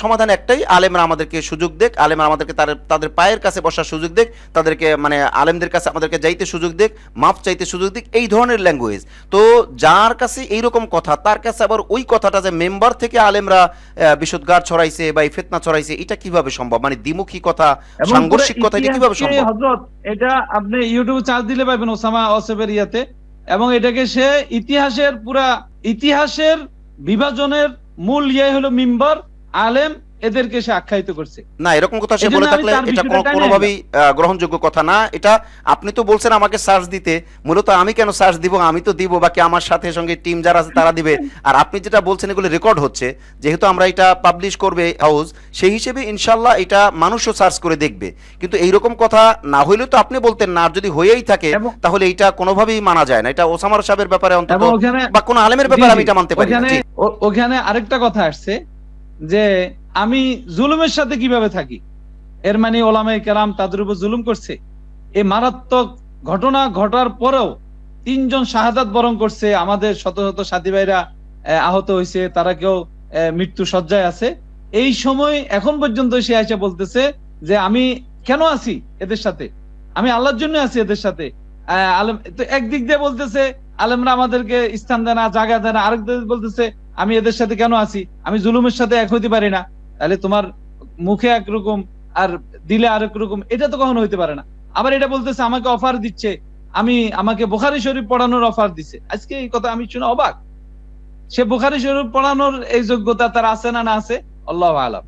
সমাধান একটাই, আলেমরা আমাদেরকে সুযোগ দেখ, আলেমরা আমাদেরকে তাদের পায়ের কাছে বসার সুযোগ দেখ, তাদেরকে মানে আলেমদের কাছে আমাদেরকে যাইতে সুযোগ দেখ, মাফ চাইতে সুযোগ দিক, এই ধরনের ল্যাঙ্গুয়েজ। তো যার কাছে এইরকম কথা, তার কাছে আবার ওই কথাটা যে মেম্বার থেকে আলেমরা বিশুদ্ধগার ছড়াইছে বা ফিতনা ছড়াইছে, এটা কিভাবে সম্ভব? মানে দ্বিমুখী কথা, সাংঘর্ষিক কথা, এটা কিভাবে সম্ভব? হযরত এটা আপনি ইউটিউবে চার্জ দিলে পাবেন ওসামা ওসেবের ইয়াতে, এবং এটাকে সে ইতিহাসের বিভাজনের মূল ইয়ে হলো মিম্বর, আলেম, এদেরকে সে আখ্যায়িত করছে। না, এরকম কথা সে বলে থাকলে এটা কোনোভাবেই গ্রহণযোগ্য কথা না। এটা আপনি তো বলছেন আমাকে সার্চ দিতে, মূলত আমি কেন সার্চ দিব? আমি তো দিব, বাকি আমার সাথে সঙ্গে টিম যারা আছে তারা দিবে। আর আপনি যেটা বলছেন এগুলো রেকর্ড হচ্ছে, যেহেতু আমরা এটা পাবলিশ করবে হাউস, সেই হিসেবে ইনশাল্লাহ এটা মানুষও সার্চ করে দেখবে। কিন্তু এইরকম কথা না হইলে তো আপনি বলতেন না, আর যদি হয়েই থাকে তাহলে এটা কোনোভাবেই মানা যায় না। এটা ওসামার সাহেবের ব্যাপারে অন্তত বা কোন আলেমের ব্যাপারে আমি এটা মানতে পারি না। ওখানে আরেকটা কথা আসছে যে আমি জুলুমের সাথে কিভাবে থাকি, এর মানে ওলামায়ে কেরাম তাদের উপর জুলুম করছে। এই মারাত্মক ঘটনা ঘটার পরেও 3 জন শাহাদাত বরণ করছে, আমাদের শত শত সাথী ভাইরা আহত হয়েছে, তারা কেউ মৃত্যু সজ্জায় আছে। এই সময় এখন পর্যন্ত সে আইসা বলতেছে যে আমি কেন আছি এদের সাথে, আমি আল্লাহর জন্য আছি এদের সাথে। আলেম তো একদিক দিয়ে বলতেছে আলেমরা আমাদেরকে স্থান দেয় না, জায়গা দেয় না, আরেক দিক বলতেছে আমি এদের সাথে কেন আছি, আমি জুলুমের সাথে এক হইতে পারি না। তাহলে তোমার মুখে একরকম আর দিলে আরেক রকম, এটা তো কখনো হইতে পারে না। আবার এটা বলতেছে আমাকে অফার দিচ্ছে, আমাকে বুখারী শরীফ পড়ানোর অফার দিচ্ছে। আজকে এই কথা আমি শুনে অবাক। সে বুখারী শরীফ পড়ানোর এই যোগ্যতা তার আছে না আছে, আল্লাহু আলাম।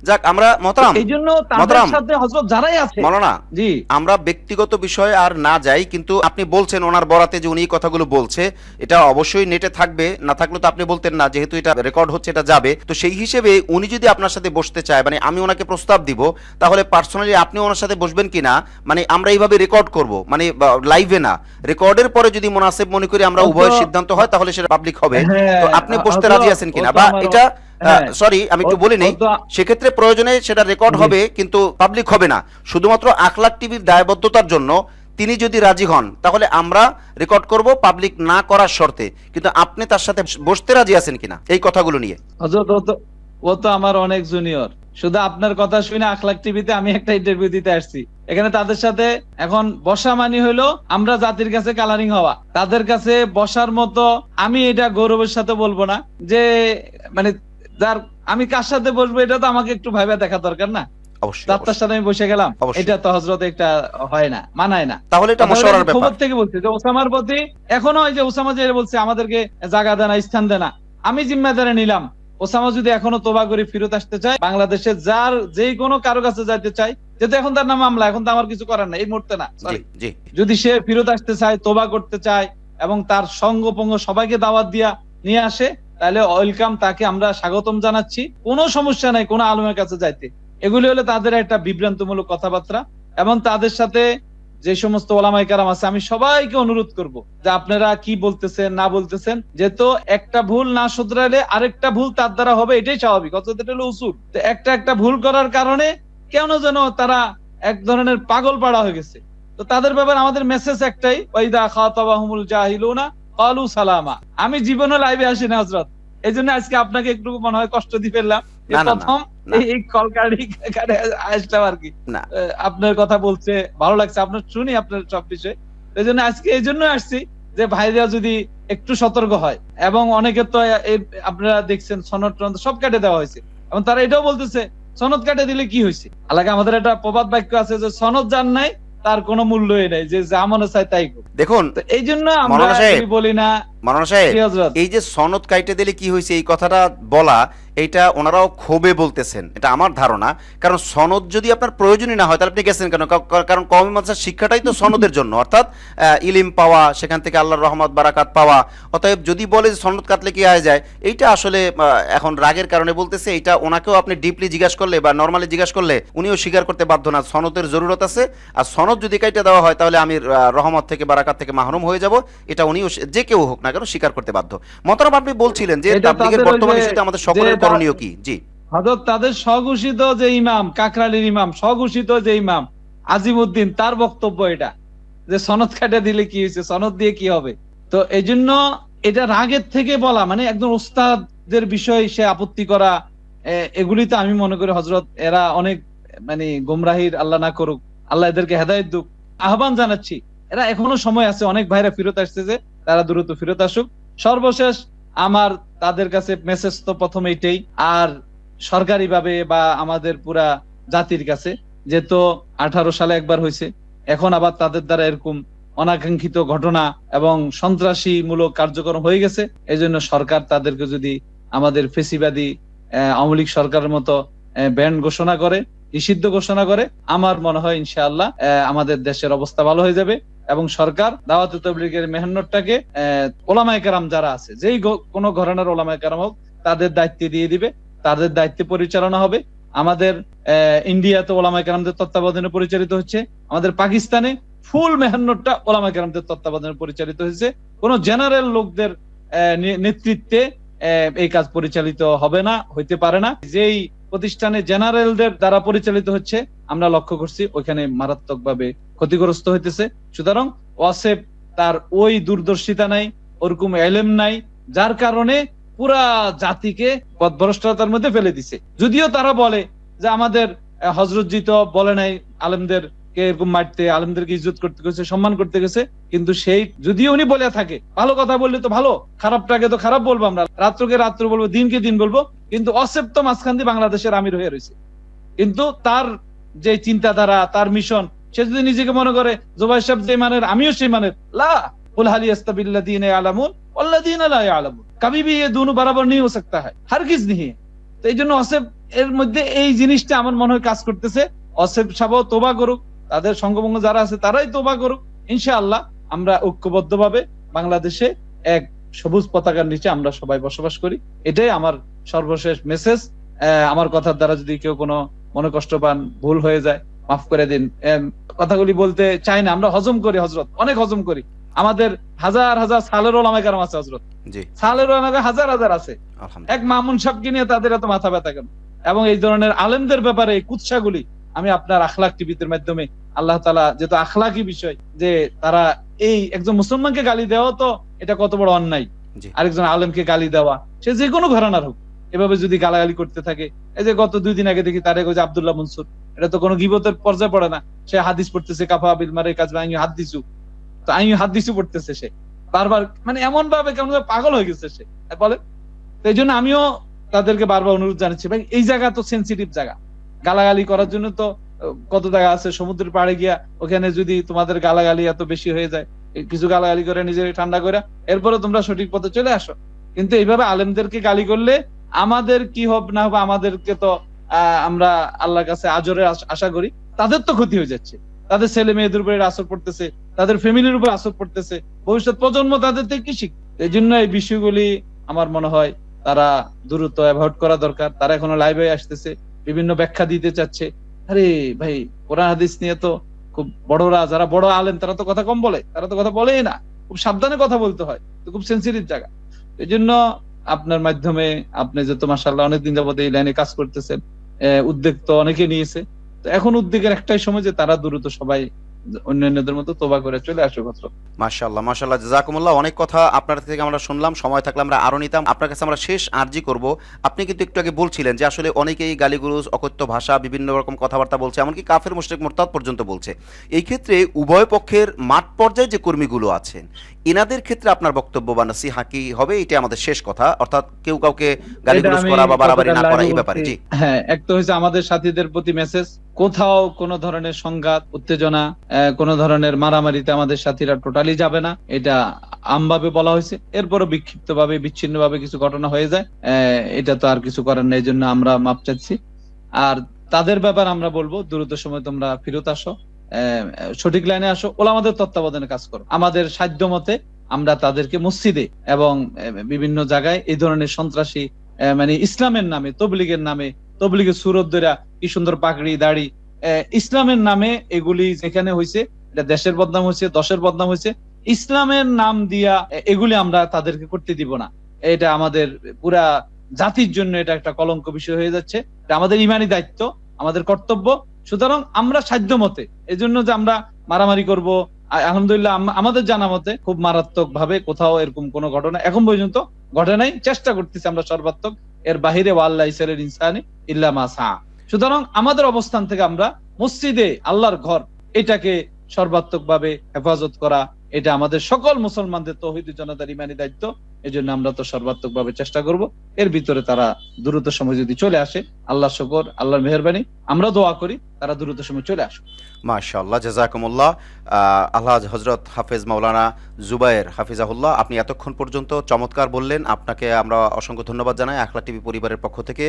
যাক, আমরা আমরা ব্যক্তিগত বিষয়ে আর না যাই, কিন্তু আপনি বলছেন ওনার বরাতে যে উনি কথাগুলো বলছে, এটা অবশ্যই নেটে থাকবে, না থাকলে তো আপনি বলতেন না, যেহেতু এটা রেকর্ড হচ্ছে এটা যাবে। তো সেই হিসেবে উনি যদি আপনার সাথে বসতে চায়, মানে আমি ওনাকে প্রস্তাব দিব, তাহলে পার্সোনালি আপনি ওনার সাথে বসবেন কিনা, মানে আমরা এইভাবে রেকর্ড করব, মানে লাইভে না, রেকর্ডের পরে যদি মুনাসিব মনে করি আমরা উভয়ের সিদ্ধান্ত হয় তাহলে সেটা পাবলিক হবে। তো আপনি বসতে রাজি আছেন কিনা? বা এটা সরি আমি একটু বলি নেই, সেক্ষেত্রে প্রয়োজনে সেটা রেকর্ড হবে কিন্তু পাবলিক হবে না, শুধুমাত্র আখলাক টিভির দায়বদ্ধতার জন্য তিনি যদি রাজি হন তাহলে আমরা রেকর্ড করব, পাবলিক না করার শর্তে। কিন্তু আপনি তার সাথে বসতে রাজি আছেন কিনা এই কথাগুলো নিয়ে? ও তো আমার অনেক জুনিয়র, শুধু আপনার কথা শুনে আখলাক টিভিতে আমি একটা ইন্টারভিউ দিতে আসছি। এখানে তাদের সাথে এখন বসা মানে হলো আমরা জাতির কাছে কালারিং হওয়া, তাদের কাছে বসার মতো আমি এটা গৌরবের সাথে বলবো না যে মানে যার আমি কার সাথে বসবো এটা তো আমাকে একটু ভাইবা দেখা দরকার না। তার সাথে আমি বসে গেলাম, এটা তো হযরত একটা হয় না, মানায় না। তাহলে এটা মশওয়ারার ব্যাপার। খবর থেকে বলছে যে ওসামার প্রতি এখনো ওই যে ওসামা যে বলছে আমাদেরকে জায়গা দেয় না, স্থান দেয় না, আমি জিম্মেদারি নিলাম। ওসামা যদি এখনো তোবা করে ফিরত আসতে চায়, বাংলাদেশে যার যেই কোনো কারো কাছে যাইতে চায়, যেহেতু এখন তার নাম মামলা, এখন তো আমার কিছু করার নাই এই মুহূর্তে না, যদি সে ফিরত আসতে চায়, তোবা করতে চায় এবং তার সঙ্গ পঙ্গ সবাইকে দাওয়াত দিয়া নিয়ে আসে, তাহলে ওয়েলকাম, তাকে আমরা স্বাগতম জানাচ্ছি, কোনো সমস্যা নাই কোনো আলেমের কাছে যাইতে। এগুলি হলো তাদের একটা বিভ্রান্তমূলক কথাবার্তা। এবং তাদের সাথে যে সমস্ত ওলামায়ে কেরাম আছে, আমি সবাইকে অনুরোধ করব যে আপনারা কি বলতেছেন না বলতেছেন, যেহেতু একটা ভুল না শুধরাইলে আরেকটা ভুল তার দ্বারা হবে, এটাই স্বাভাবিক, অথচ এটা হলো উসুল। তো একটা ভুল করার কারণে কেন যেন তারা এক ধরনের পাগল পাড়া হয়ে গেছে। তো তাদের ব্যাপারে আমাদের মেসেজ একটাই, ওয়াইদা খাতাবাহুমুল জাহিলুনা ক্বালু সালামা। আমি জীবনে লাইভে আসি না হযরত, এই জন্য আজকে আপনাকে একটু মনে হয় কষ্ট দিয়ে ফেললাম। না, না, না, প্রথম না। এই কল কার্ডে আসলাম আর কি। না। আপনার কথা বলছে ভালো লাগছে, আপনার শুনি আপনার সব বিষয়। এই জন্য আজকে এই জন্য আসছি যে ভাইরা যদি একটু সতর্ক হয়, এবং অনেকে তো আপনারা দেখছেন সনদ টনদ সব কেটে দেওয়া হয়েছে, এবং তারা এটাও বলতেছে সনদ কেটে দিলে কি হয়েছে। আলাদা আমাদের একটা প্রবাদ বাক্য আছে যে সনদ যার নাই তার কোনো মূল্যই নাই, যে যা মনে চায় তাই করুক। দেখুন তো এই জন্য আমরা মাওলানা সাহেব, বলি না। মাওলানা সাহেব, জি হযরত। এই যে সনদ কাইটে দিলে কি হয়েছে এই কথাটা বলা, এইটা ওনারাও ক্ষোভে বলতেছেন, এটা আমার ধারণা। কারণ সনদ যদি আপনার প্রয়োজনই না হয় তাহলে আপনি গেছেন কেন? কারণ কওমি মাদ্রাসার শিক্ষাটাই তো সনদের জন্য, অর্থাৎ ইলিম পাওয়া, সেখান থেকে আল্লাহর রহমত বারাকাত পাওয়া। অতএব যদি বলে যে সনদ কাটলে কি হয়ে যায়, এইটা আসলে এখন রাগের কারণে বলতেছে। এটা ওনাকেও আপনি ডিপলি জিজ্ঞাসা করলে বা নর্মালি জিজ্ঞাসা করলে উনিও স্বীকার করতে বাধ্য না, সনদের জরুরত আছে। আর সনদ যদি কাইটে দেওয়া হয় তাহলে আমি রহমত থেকে বারাকাত থেকে মাহরুম হয়ে যাব, এটা উনিও যে কেউ হোক না কেন স্বীকার করতে বাধ্য। মোহতারাম, আপনি বলছিলেন যে এটা তাবলীগের তাদের ওই বর্তমান যে ইস্যুতে আমাদের সকলের করণীয় কি? জি হযরত তাদের স্বঘোষিত যে ইমাম, কাকরালির ইমাম, স্বঘোষিত যে ইমাম আজিমউদ্দিন, তার বক্তব্য এটা যে সনদ কাটে দিলে কি হয়েছে, সনদ দিয়ে কি হবে। তো এই জন্য এটা রাগের থেকে বলা, মানে একজন ওস্তাদের বিষয় সে আপত্তি করা, এগুলি তো আমি মনে করি হযরত এরা অনেক মানে গোমরাহির, আল্লাহ না করুক, আল্লাহ এদেরকে হেদায়েত দিক, আহ্বান জানাচ্ছি। এরা এখনো সময় আছে, অনেক ভাইরা ফিরত আসছে, যে তারা দ্রুত ফিরত আসুক। সর্বশেষ আমার তাদের কাছে মেসেজ তো প্রথম এইটাই, আর সরকারি ভাবে বা আমাদের পুরা জাতির কাছে, যে তো 18 সালে একবার হয়েছে, এখন আবার তাদের দ্বারা এরকম অনাকাঙ্ক্ষিত ঘটনা এবং সন্ত্রাসী মূলক কার্যক্রম হয়ে গেছে। এই জন্য সরকার তাদেরকে যদি আমাদের ফেসিবাদী আওয়ামী লীগ সরকারের মতো ব্যান ঘোষণা করে, নিষিদ্ধ ঘোষণা করে, আমার মনে হয় ইনশাআল্লাহ আমাদের দেশের অবস্থা ভালো হয়ে যাবে। এবং সরকার দাওয়াতে তাবলীগের মেহনতটাকে ওলামায়ে কেরাম যারা আছে, যেই কোনো ঘরানার ওলামায়ে কেরাম হোক, তাদের দায়িত্বে দিয়ে দিবে, তাদের দায়িত্বে পরিচালনা হবে। আমাদের ইন্ডিয়াতে ওলামায়ে কেরামদের তত্ত্বাবধানে পরিচালিত হচ্ছে, আমাদের পাকিস্তানে ফুল মেহনতটা ওলামায়ে কেরামদের তত্ত্বাবধানে পরিচালিত হচ্ছে। কোন জেনারেল লোকদের নেতৃত্বে এই কাজ পরিচালিত হবে না, হইতে পারে না। যেই প্রতিষ্ঠানে জেনারেলদের দ্বারা পরিচালিত হচ্ছে, আমরা লক্ষ্য করছি ওইখানে মারাত্মকভাবে ক্ষতিগ্রস্ত হইতেছে। সুতরাং ওয়াসেফ তার ওই দূরদর্শিতা নাই, ওরকম এলেম নাই, যার কারণে পুরা জাতিকে পথভ্রষ্টতার মধ্যে ফেলে দিছে। যদিও তারা বলে যে আমাদের হযরতজি তো বলে নাই আলেমদেরকে এরকম মারতে, আলেমদেরকে ইজ্জত করতে গেছে, সম্মান করতে গেছে, কিন্তু সেই যদিও উনি বলে থাকে, ভালো কথা বললে তো ভালো, খারাপটাকে তো খারাপ বলবো, আমরা রাত্রকে রাত্র বলবো, দিনকে দিন বলবো, কিন্তু ওয়াসেফ তো মাঝখান দিয়ে বাংলাদেশের আমির হয়ে রয়েছে। কিন্তু তার যে চিন্তাধারা, তার মিশন, সে যদি নিজেকে মনে করে জুবাইর সাহেব যে মানের আমিও সেই মানের, লা কুল হাল ইয়াস্তাবিল্লাযীনা ইয়ালামুন ওয়াল্লাযীনা লা ইয়ালামুন, কবি ভি ये दोनों बराबर नहीं हो सकता है, हरगिज नहीं। তো এই জন্য ওয়াসেফ এর মধ্যে এই জিনিসটা আমার মনে হয় কাজ করতেছে। ওয়াসেফ সাহেব তোবা করুক, তাদের সংঘবঙ্গ যারা আছে তারাই তোবা করুক, ইনশাআল্লাহ আমরা ঐক্যবদ্ধভাবে বাংলাদেশে এক সবুজ পতাকার নিচে আমরা সবাই বসবাস করি। এটাই আমার সর্বশেষ মেসেজ। আমার কথার দ্বারা যদি কেউ কোনো মনে কষ্ট পান, ভুল হয়ে যায়, মাফ করে দিন। কথাগুলি বলতে চাই না, আমরা হজম করি হযরত, অনেক হজম করি। আমাদের হাজার হাজার সালের ওলামায়ে কেরাম আছে হযরত, জি সালের ওলামায়ে হাজার হাজার আছে। এক মামুন সাহেবকে নিয়ে তাদের এত মাথা ব্যথা কেন? এবং এই ধরনের আলেমদের ব্যাপারে এই কুৎসাগুলি আমি আপনার আখলাক টিভির মাধ্যমে, আল্লাহ তাআলা যেহেতু আখলাকি বিষয়, যে তারা এই একজন মুসলমানকে গালি দেওয়া, তো এটা কত বড় অন্যায়। আরেকজন আলেমকে গালি দেওয়া, সে যে কোনো ঘরানার হোক, এভাবে যদি গালাগালি করতে থাকে, এই যে গত 2 দিন আগে দেখি তারেক ওই যে আব্দুল্লাহ মনসুর, এটা তো কোনো গীবতের পর্যায়ে পড়ে না, সে হাদিস পড়তেছে, কাফা বিল মারে কাজ আইয়ু হাদিসু, তো আইয়ু হাদিসু পড়তেছে সে বারবার, মানে এমন ভাবে কেমন পাগল হয়ে গেছে সে, বলে। তো এই জন্য আমিও তাদেরকে বারবার অনুরোধ জানাচ্ছি, ভাই এই জায়গা তো সেন্সিটিভ জায়গা, গালাগালি করার জন্য তো কত জায়গা আছে, সমুদ্রের পাড়ে গিয়া ওখানে যদি তোমাদের গালাগালি এত বেশি হয়ে যায়, কিছু গালাগালি করে নিজেকে ঠান্ডা করে এরপরে তোমরা সঠিক পথে চলে আসো। কিন্তু এইভাবে আলেমদেরকে গালি করলে আমাদের কি হবে না হবে, আমাদেরকে তো আমরা আল্লাহর কাছে আজরে আশা করি, তাদের তো ক্ষতি হয়ে যাচ্ছে, তাদের ছেলে মেয়েদের উপরে আসর পড়তেছে, তাদের ফ্যামিলির উপর আসর পড়তেছে, ভবিষ্যৎ প্রজন্ম তাদের থেকে কি শিখবে? এই জন্য এই বিষয়গুলি আমার মনে হয় তারা দ্রুত অ্যাভয়েড করা দরকার। তারা এখনো লাইভে আসতেছে, বিভিন্ন ব্যাখ্যা দিতে চাচ্ছে। আরে ভাই, কোরআন হাদিস নিয়ে তো খুব বড়রা, যারা বড় আলেম, তারা তো কথা কম বলে, তারা তো কথা বলেই না, খুব সাবধানে কথা বলতে হয়, তো খুব সেন্সিটিভ জায়গা। এই জন্য আপনার মাধ্যমে, আপনি যে তো মাশাআল্লাহ অনেকদিন যাবত এই লাইনে কাজ করতেছেন, উদ্যোগ তো অনেকে নিয়েছে, তো এখন উদ্যোগের একটাই সময় যে তারা দ্রুত সবাই অন্যান্যদের মতো তওবা করে চলে আসো। মাশাআল্লাহ, মাশাআল্লাহ, জাযাকুমুল্লাহ। অনেক কথা আপনার থেকে আমরা শুনলাম, সময় থাকলে আমরা আরো নিতাম। আপনার কাছে আমরা শেষ আরজি করব। আপনি কিন্তু একটু আগে বলছিলেন যে আসলে অনেকেই গালিগুলোজ, অকথ্য ভাষা, বিভিন্ন রকম কথাবার্তা বলছে, এমনকি কাফের, মুশরিক, মুরতাদ পর্যন্ত বলছে। এই ক্ষেত্রে উভয় পক্ষের মাঠ পর্যায়ে যে কর্মীগুলো আছেন, এনাদের ক্ষেত্রে আপনার বক্তব্য বা নসিহা কি হবে? এটা আমাদের শেষ কথা। অর্থাৎ কেউ কাউকে গালিগুলোজ করা বা বাড়াবাড়ি না করা, এই ব্যাপারে। জি। হ্যাঁ, এক তো হচ্ছে আমাদের সাথীদের প্রতি মেসেজ, কোথাও কোনো ধরনের সংঘাত, উত্তেজনা, কোনো ধরনের মারামারিতে আমাদের সাথীরা টোটালি যাবে না, এটা আমভাবে বলা হয়েছে। এরপরও বিক্ষিপ্ত ভাবে, বিচ্ছিন্ন ভাবে কিছু ঘটনা হয়ে যায়, এটা তো আর কিছু করার নেই, এই জন্য আমরা মাপ চাচ্ছি। আর তাদের ব্যাপার আমরা বলবো, দ্রুত সময় তোমরা ফেরত আসো, সঠিক লাইনে আসো, ওলামাদের তত্ত্বাবধানে কাজ করো। আমাদের সাধ্য মতে আমরা তাদেরকে মসজিদে এবং বিভিন্ন জায়গায় এই ধরনের সন্ত্রাসী, মানে ইসলামের নামে, তবলিগের নামে, তবলিগের সুরত ধরা, কি সুন্দর পাগড়ি দাড়ি, ইসলামের নামে এগুলি যেখানে হয়েছে, এটা দেশের বদনাম হয়েছে, দশের বদনাম হয়েছে, ইসলামের নাম দিয়া এগুলি আমরা তাদেরকে করতে দিব না। এটা আমাদের পুরা জাতির জন্য এটা একটা কলঙ্ক বিষয় হয়ে যাচ্ছে। এটা আমাদের ইমানি দায়িত্ব, আমাদের কর্তব্য। সুতরাং আমরা সাধ্য মতে, এই জন্য যে আমরা মারামারি করব, আলহামদুলিল্লাহ আমাদের জানা মতে খুব মারাত্মক ভাবে কোথাও এরকম কোনো ঘটনা এখন পর্যন্ত ঘটে নাই। চেষ্টা করতেছি আমরা সর্বাত্মক, এর বাহিরে ওয়াল্লাহ ইসালের ইনসানি ইল্লা মা সা। সুতরাং আমাদের অবস্থান থেকে আমরা মসজিদে, আল্লাহর ঘর, এটাকে সর্বাত্মক ভাবে হেফাজত করা, এটা আমাদের সকল মুসলমানদের তৌহিদি জনতার ইমানি দায়িত্ব। এই জন্য আমরা তো সর্বাত্মক ভাবে চেষ্টা করব। এর ভিতরে তারা দ্রুত সময় যদি চলে আসে, আল্লাহ শুকর, আল্লাহর মেহেরবানি, আমরা দোয়া করি তারা দ্রুত সময় চলে আসুক। মাশাআল্লাহ, জাযাকুমুল্লাহ। আল্লাহ হযরত হাফেজ মাওলানা জুবায়ের হাফিজাহুল্লাহ, আপনি এতক্ষণ পর্যন্ত চমৎকার বললেন। আপনাকে আমরা অসংখ্য ধন্যবাদ জানাই। আখলাক টিভি পরিবারের পক্ষ থেকে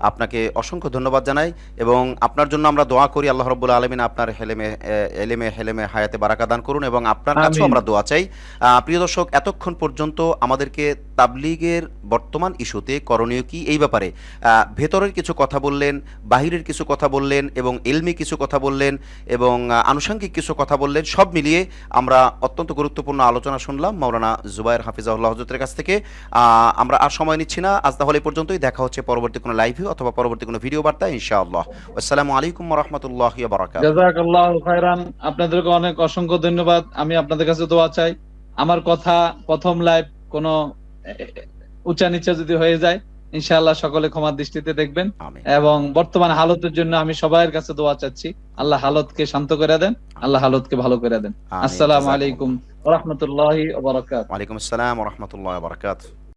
আপনাকে অসংখ্য ধন্যবাদ জানাই, এবং আপনার জন্য আমরা দোয়া করি আল্লাহ রাব্বুল আলামিন আপনার হেলেমে হায়াতে বারাকা দান করুন, এবং আপনার কাছেও আমরা দোয়া চাই। প্রিয় দর্শক, এতক্ষণ পর্যন্ত আমাদেরকে তাবলীগের বর্তমান ইস্যুতে করণীয় কি, এই ব্যাপারে ভেতরের কিছু কথা বললেন, বাহিরের কিছু কথা বললেন, এবং ইলমি কিছু কথা বললেন, এবং আনুষঙ্গিক কিছু কথা বললেন। সব মিলিয়ে আমরা অত্যন্ত গুরুত্বপূর্ণ আলোচনা শুনলাম মাওলানা জুবায়ের হাফিজাহুল্লাহ হযরতের কাছ থেকে। আমরা আর সময় নিচ্ছি না, আজ তাহলে এই পর্যন্তই। দেখা হচ্ছে পরবর্তী কোনো লাইভে অথবা পরবর্তী কোনো ভিডিও বার্তায় ইনশাআল্লাহ। আসসালামু আলাইকুম ওয়া রাহমাতুল্লাহি ওয়া বারাকাতুহু। জাযাকাল্লাহু খাইরান। আপনাদেরকে অনেক অসংখ্য ধন্যবাদ। আমি আপনাদের কাছে দোয়া চাই, আমার কথা প্রথম লাইভ কোনো উঁচা নিচা যদি হয়ে যায়, ইনশাআল্লাহ সকলে ক্ষমার দৃষ্টিতে দেখবেন। এবং বর্তমান হালতের জন্য আমি সবার কাছে দোয়া চাচ্ছি, আল্লাহ হালতকে শান্ত করে দেন, আল্লাহ হালতকে ভালো করে দেন। আসসালামু আলাইকুম ওয়া রাহমাতুল্লাহি ওয়া বারাকাতুহু। ওয়া আলাইকুম আসসালাম ওয়া রাহমাতুল্লাহি ওয়া বারাকাতুহু।